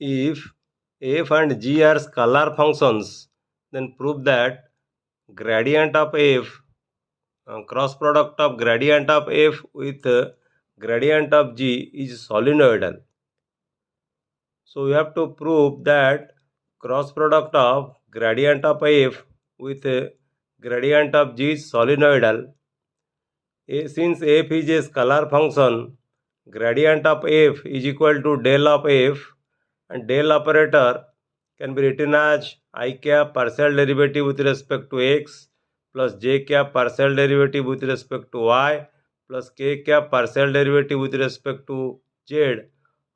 If f and g are scalar functions, then prove that gradient of f, cross product of gradient of f with gradient of g is solenoidal. So we have to prove that cross product of gradient of f with gradient of g is solenoidal. Since f is a scalar function, gradient of f is equal to del of f, and del operator can be written as I cap partial derivative with respect to x plus j cap partial derivative with respect to y plus k cap partial derivative with respect to z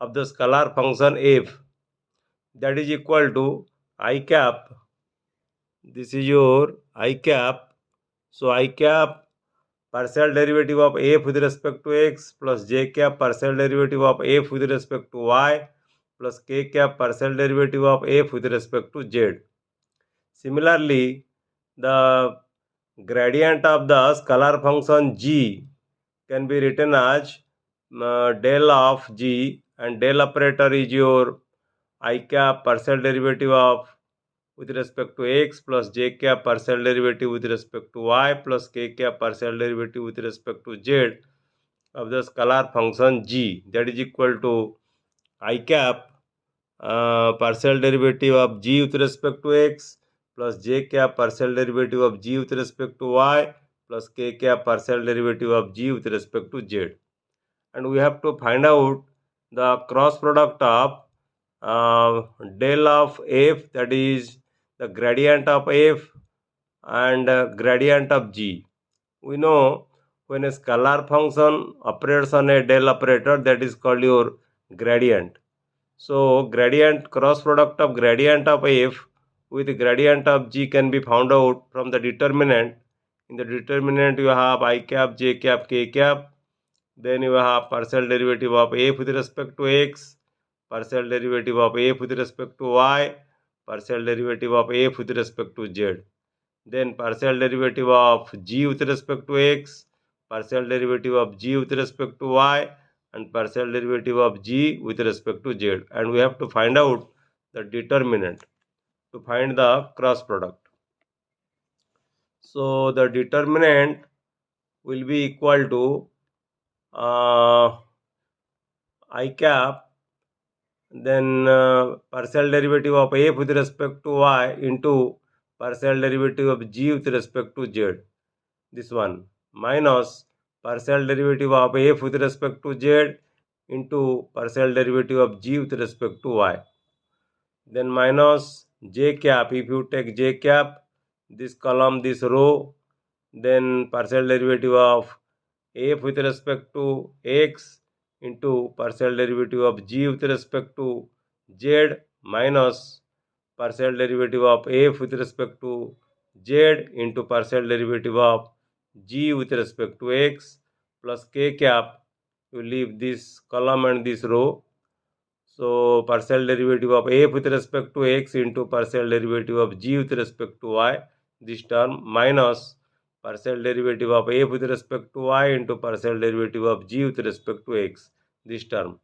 of the scalar function f, that is equal to I cap. This is your I cap. So I cap partial derivative of f with respect to x plus j cap partial derivative of f with respect to y plus k cap partial derivative of f with respect to z. Similarly, the gradient of the scalar function g can be written as del of g, and del operator is your I cap partial derivative of with respect to x plus j cap partial derivative with respect to y plus k cap partial derivative with respect to z of the scalar function g, that is equal to I cap partial derivative of g with respect to x plus j cap partial derivative of g with respect to y plus k cap partial derivative of g with respect to z. And we have to find out the cross product of del of f, that is the gradient of f and gradient of g. We know when a scalar function operates on a del operator, that is called your gradient. So gradient, cross product of gradient of f with gradient of g can be found out from the determinant. In the determinant you have I cap, j cap, k cap. Then you have partial derivative of f with respect to x, partial derivative of f with respect to y, partial derivative of f with respect to z. Then partial derivative of g with respect to x, partial derivative of g with respect to y, and partial derivative of g with respect to z. And we have to find out the determinant to find the cross product. So the determinant will be equal to I cap, then partial derivative of f with respect to y into partial derivative of g with respect to z, this one, minus partial derivative of f with respect to z into partial derivative of g with respect to y, then minus j cap. If you take j cap, this column, this row, then partial derivative of f with respect to x into partial derivative of g with respect to z minus partial derivative of f with respect to z into partial derivative of g with respect to x plus k cap. You leave this column and this row. So partial derivative of f with respect to x into partial derivative of g with respect to y, this term, minus partial derivative of f with respect to y into partial derivative of g with respect to x, this term.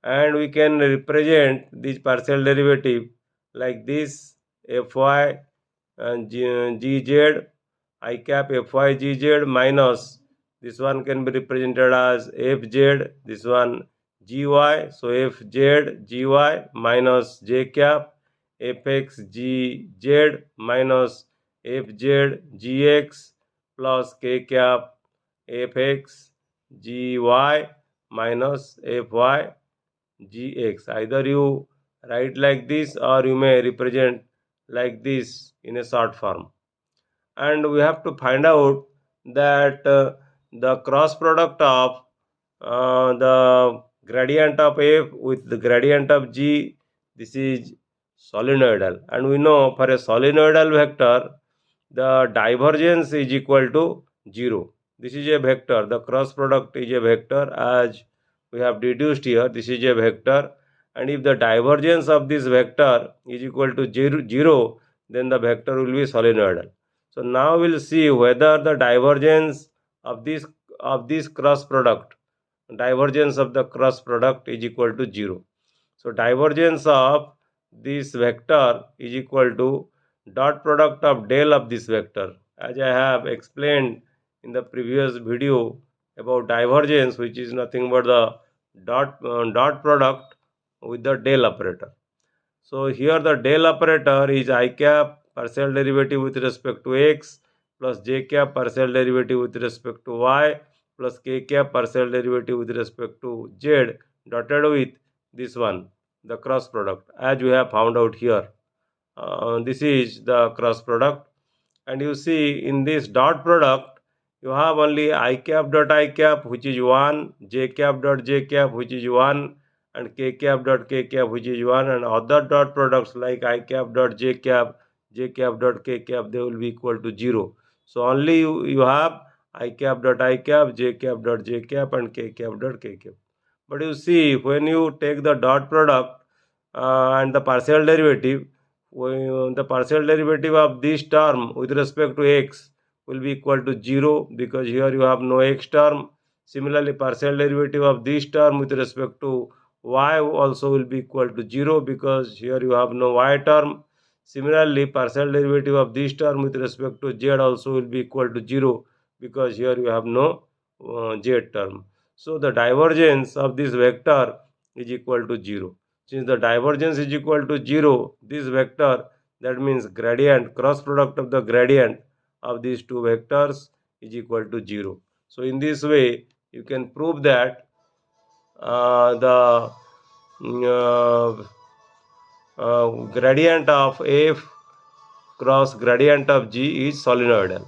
And we can represent this partial derivative like this: fy and gz, I cap fy gz minus this one can be represented as fz, this one gy, so fz gy minus j cap fx gz minus fz gx plus k cap fx gy minus fy gx. Either you write like this or you may represent like this in a short form. And we have to find out that the cross product of the gradient of f with the gradient of g, this is solenoidal. And we know for a solenoidal vector the divergence is equal to 0. This is a vector, the cross product is a vector, as we have deduced here. This is a vector, and if the divergence of this vector is equal to 0, then the vector will be solenoidal. So now we'll see whether the divergence of this cross product, divergence of the cross product is equal to 0. So divergence of this vector is equal to dot product of del of this vector. As I have explained in the previous video about divergence, which is nothing but the dot product with the del operator. So here the del operator is I cap partial derivative with respect to x plus j cap partial derivative with respect to y plus k cap partial derivative with respect to z dotted with this one, the cross product, as we have found out here. This is the cross product, and you see in this dot product you have only I cap dot I cap, which is 1, j cap dot j cap, which is 1, and k cap dot k cap, which is 1, and other dot products like I cap dot j cap dot k cap, they will be equal to 0. So only you have I cap dot I cap, j cap dot j cap, and k cap dot k cap. But you see, when you take the dot product and the partial derivative, the partial derivative of this term with respect to x will be equal to 0, because here you have no x term. Similarly, partial derivative of this term with respect to y also will be equal to 0, because here you have no y term. Similarly, partial derivative of this term with respect to z also will be equal to 0, because here you have no z term. So the divergence of this vector is equal to 0. Since the divergence is equal to 0, this vector, that means gradient, cross product of the gradient of these two vectors is equal to 0. So in this way you can prove that the gradient of f cross gradient of g is solenoidal.